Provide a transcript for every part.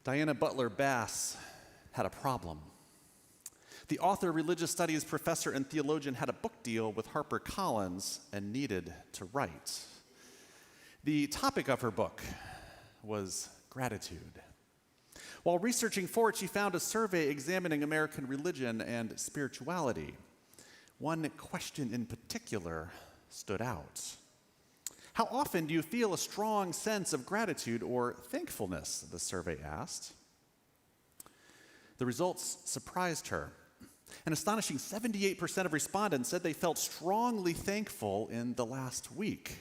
Diana Butler Bass had a problem. The author, religious studies professor, and theologian had a book deal with HarperCollins and needed to write. The topic of her book was gratitude. While researching for it, she found a survey examining American religion and spirituality. One question in particular stood out. How often do you feel a strong sense of gratitude or thankfulness? The survey asked. The results surprised her. An astonishing 78% of respondents said they felt strongly thankful in the last week.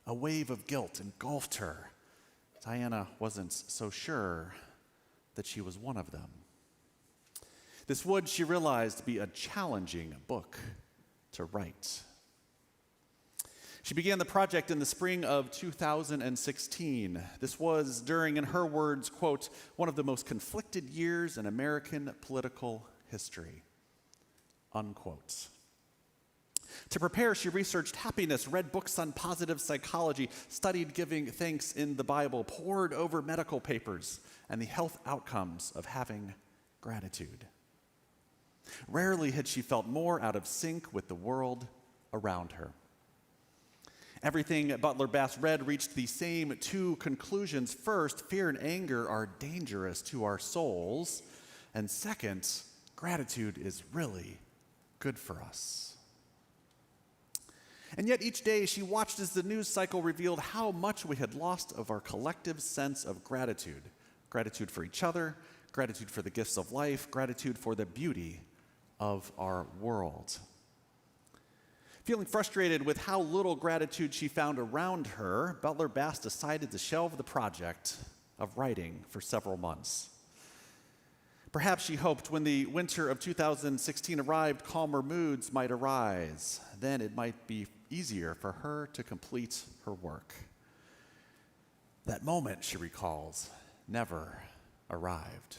A wave of guilt engulfed her. Diana wasn't so sure that she was one of them. This would, she realized, be a challenging book to write. She began the project in the spring of 2016. This was during, in her words, quote, one of the most conflicted years in American political history, unquote. To prepare, she researched happiness, read books on positive psychology, studied giving thanks in the Bible, pored over medical papers, and the health outcomes of having gratitude. Rarely had she felt more out of sync with the world around her. Everything Butler Bass read reached the same two conclusions. First, fear and anger are dangerous to our souls. And second, gratitude is really good for us. And yet each day she watched as the news cycle revealed how much we had lost of our collective sense of gratitude. Gratitude for each other, gratitude for the gifts of life, gratitude for the beauty of our world. Feeling frustrated with how little gratitude she found around her, Butler Bass decided to shelve the project of writing for several months. Perhaps she hoped when the winter of 2016 arrived, calmer moods might arise. Then it might be easier for her to complete her work. That moment, she recalls, never arrived.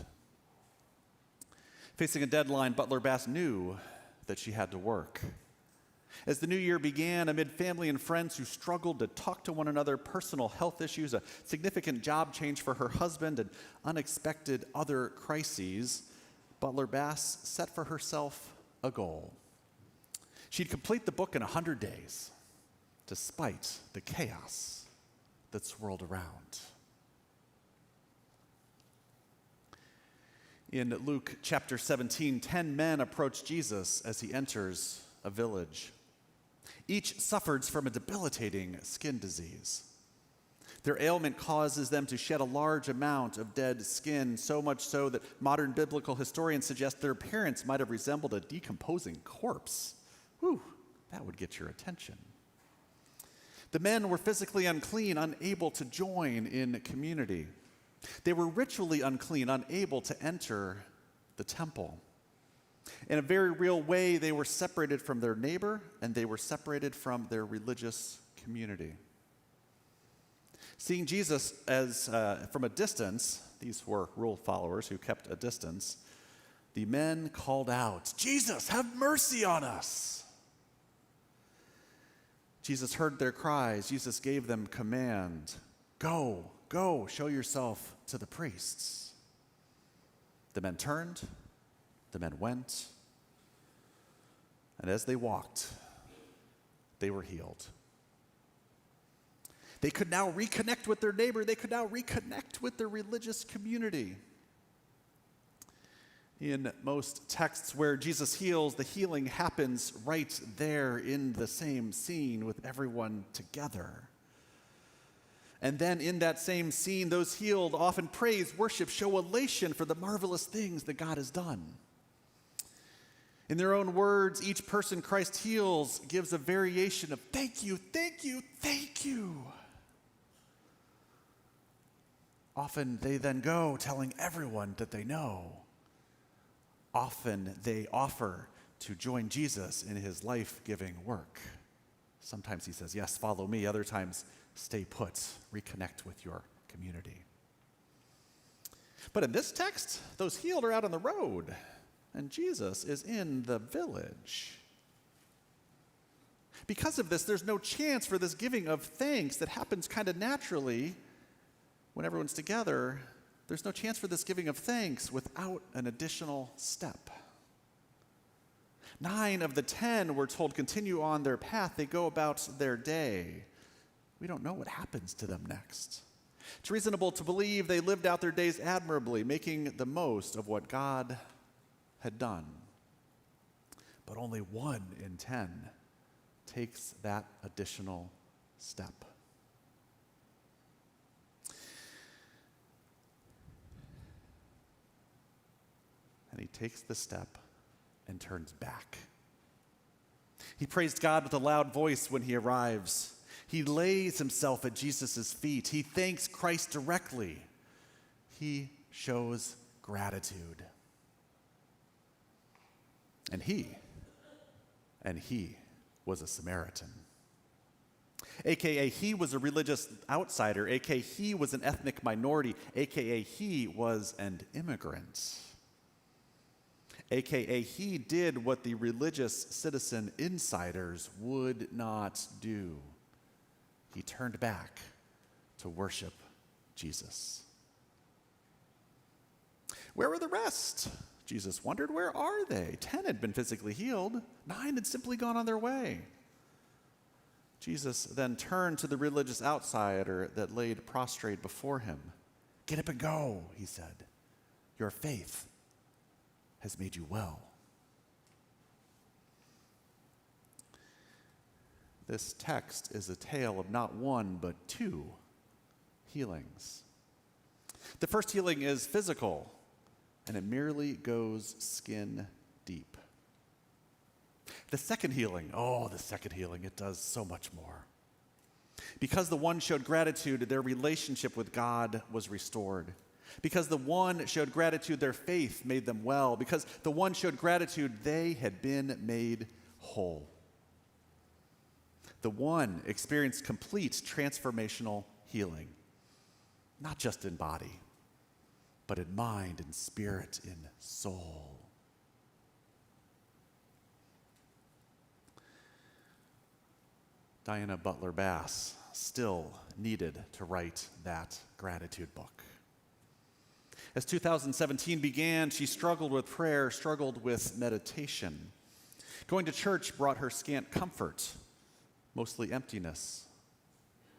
Facing a deadline, Butler Bass knew that she had to work. As the new year began, amid family and friends who struggled to talk to one another, personal health issues, a significant job change for her husband, and unexpected other crises, Butler Bass set for herself a goal. She'd complete the book in 100 days, despite the chaos that swirled around. In Luke chapter 17, 10 men approach Jesus as he enters a village. Each suffers from a debilitating skin disease. Their ailment causes them to shed a large amount of dead skin, so much so that modern biblical historians suggest their appearance might have resembled a decomposing corpse. Whew, that would get your attention. The men were physically unclean, unable to join in community. They were ritually unclean, unable to enter the temple. In a very real way, they were separated from their neighbor, and they were separated from their religious community. Seeing Jesus as from a distance, these were rule followers who kept a distance, the men called out, "Jesus, have mercy on us!" Jesus heard their cries. Jesus gave them command, "Go, go, show yourself to the priests." The men turned. The men went, and as they walked, they were healed. They could now reconnect with their neighbor. They could now reconnect with their religious community. In most texts where Jesus heals, the healing happens right there in the same scene with everyone together. And then in that same scene, those healed often praise, worship, show elation for the marvelous things that God has done. In their own words, each person Christ heals gives a variation of thank you, thank you, thank you. Often they then go telling everyone that they know. Often they offer to join Jesus in his life-giving work. Sometimes he says, "Yes, follow me." Other times, stay put, reconnect with your community. But in this text, those healed are out on the road, and Jesus is in the village. Because of this, there's no chance for this giving of thanks that happens kind of naturally when everyone's together there's no chance for this giving of thanks without an additional step. 9 of the 10 we're told continue on their path. They go about their day. We don't know what happens to them next. It's reasonable to believe they lived out their days admirably, making the most of what God had done. But only 1 in 10 takes that additional step. And he takes the step and turns back. He praised God with a loud voice when he arrives. He lays himself at Jesus' feet. He thanks Christ directly. He shows gratitude. And he was a Samaritan. AKA, he was a religious outsider. AKA, he was an ethnic minority. AKA, he was an immigrant. AKA, he did what the religious citizen insiders would not do. He turned back to worship Jesus. Where were the rest? Jesus wondered. Where are they? 10 had been physically healed. 9 had simply gone on their way. Jesus then turned to the religious outsider that laid prostrate before him. Get up and go, he said. Your faith has made you well. This text is a tale of not 1, but 2 healings. The first healing is physical, and it merely goes skin deep. The second healing, it does so much more. Because the one showed gratitude, their relationship with God was restored. Because the one showed gratitude, their faith made them well. Because the one showed gratitude, they had been made whole. The one experienced complete transformational healing, not just in body, but in mind, in spirit, in soul. Diana Butler Bass still needed to write that gratitude book. As 2017 began, she struggled with prayer, struggled with meditation. Going to church brought her scant comfort, mostly emptiness,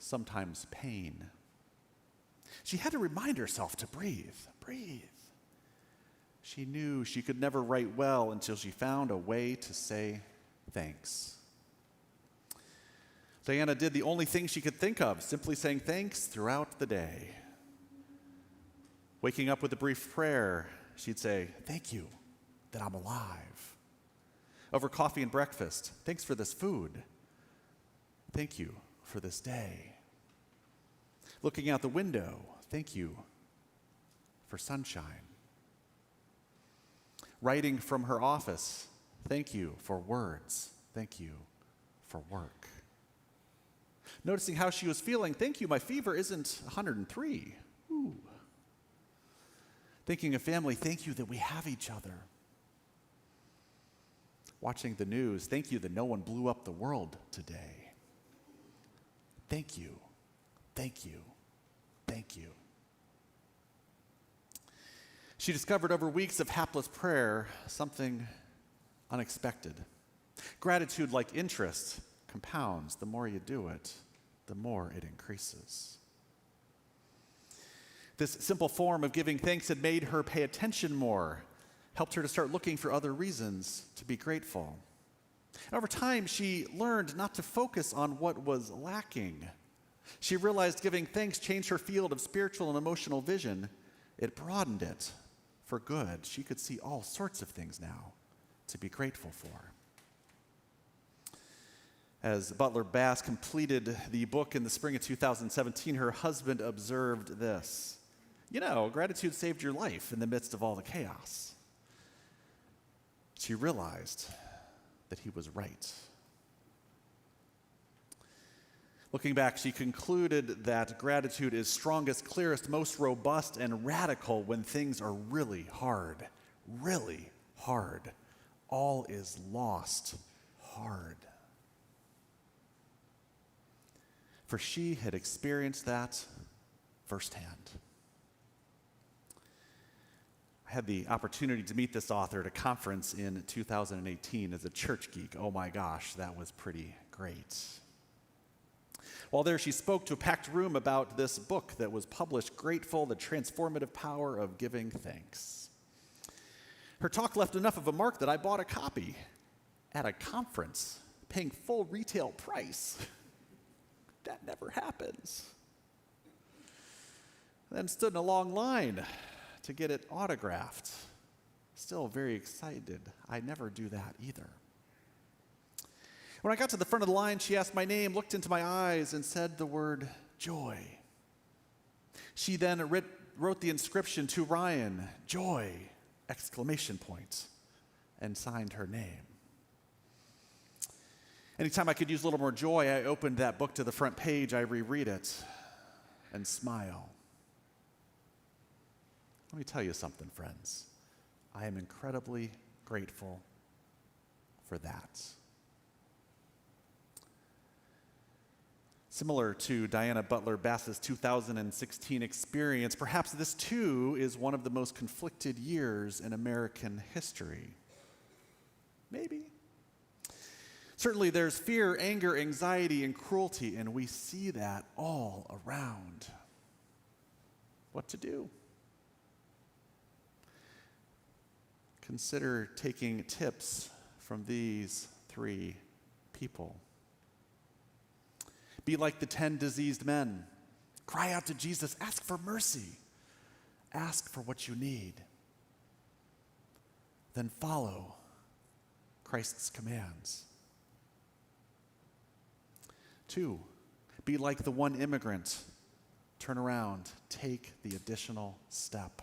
sometimes pain. She had to remind herself to breathe. She knew she could never write well until she found a way to say thanks. Diana did the only thing she could think of, simply saying thanks throughout the day. Waking up with a brief prayer, she'd say, thank you that I'm alive. Over coffee and breakfast, thanks for this food. Thank you for this day. Looking out the window, thank you for sunshine. Writing from her office, thank you for words. Thank you for work. Noticing how she was feeling, thank you, my fever isn't 103. Ooh. Thinking of family, thank you that we have each other. Watching the news, thank you that no one blew up the world today. Thank you, thank you, thank you. She discovered over weeks of hapless prayer something unexpected. Gratitude, like interest, compounds. The more you do it, the more it increases. This simple form of giving thanks had made her pay attention more, helped her to start looking for other reasons to be grateful. And over time, she learned not to focus on what was lacking. She realized giving thanks changed her field of spiritual and emotional vision. It broadened it for good. She could see all sorts of things now to be grateful for. As Butler Bass completed the book in the spring of 2017, her husband observed this. You know, gratitude saved your life in the midst of all the chaos. She realized that he was right. Looking back, she concluded that gratitude is strongest, clearest, most robust, and radical when things are really hard. Really hard. All is lost hard. For she had experienced that firsthand. I had the opportunity to meet this author at a conference in 2018 as a church geek. Oh my gosh, that was pretty great. While there, she spoke to a packed room about this book that was published, Grateful, The Transformative Power of Giving Thanks. Her talk left enough of a mark that I bought a copy at a conference, paying full retail price. That never happens. Then stood in a long line to get it autographed. Still very excited. I never do that either. When I got to the front of the line, she asked my name, looked into my eyes, and said the word joy. She then wrote the inscription to Ryan, joy, exclamation point, and signed her name. Anytime I could use a little more joy, I opened that book to the front page, I reread it, and smile. Let me tell you something, friends. I am incredibly grateful for that. Similar to Diana Butler Bass's 2016 experience, perhaps this too is one of the most conflicted years in American history. Maybe. Certainly there's fear, anger, anxiety, and cruelty, and we see that all around. What to do? Consider taking tips from these three people. Be like the 10 diseased men. Cry out to Jesus. Ask for mercy. Ask for what you need. Then follow Christ's commands. 2, be like the one immigrant. Turn around. Take the additional step.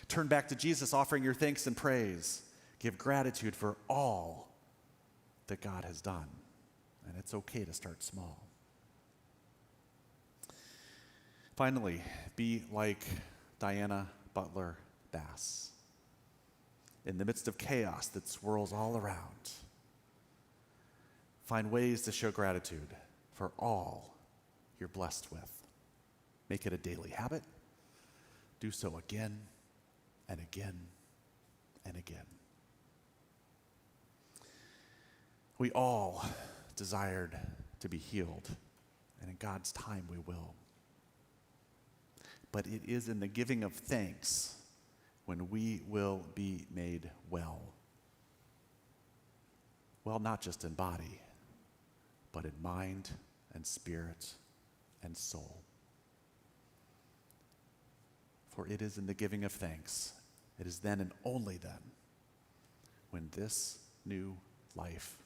Turn back to Jesus, offering your thanks and praise. Give gratitude for all that God has done. And it's okay to start small. Finally, be like Diana Butler Bass. In the midst of chaos that swirls all around, find ways to show gratitude for all you're blessed with. Make it a daily habit. Do so again and again and again. We all desired to be healed, and in God's time we will. But it is in the giving of thanks when we will be made well. Well, not just in body, but in mind and spirit and soul. For it is in the giving of thanks, it is then and only then, when this new life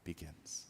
begins.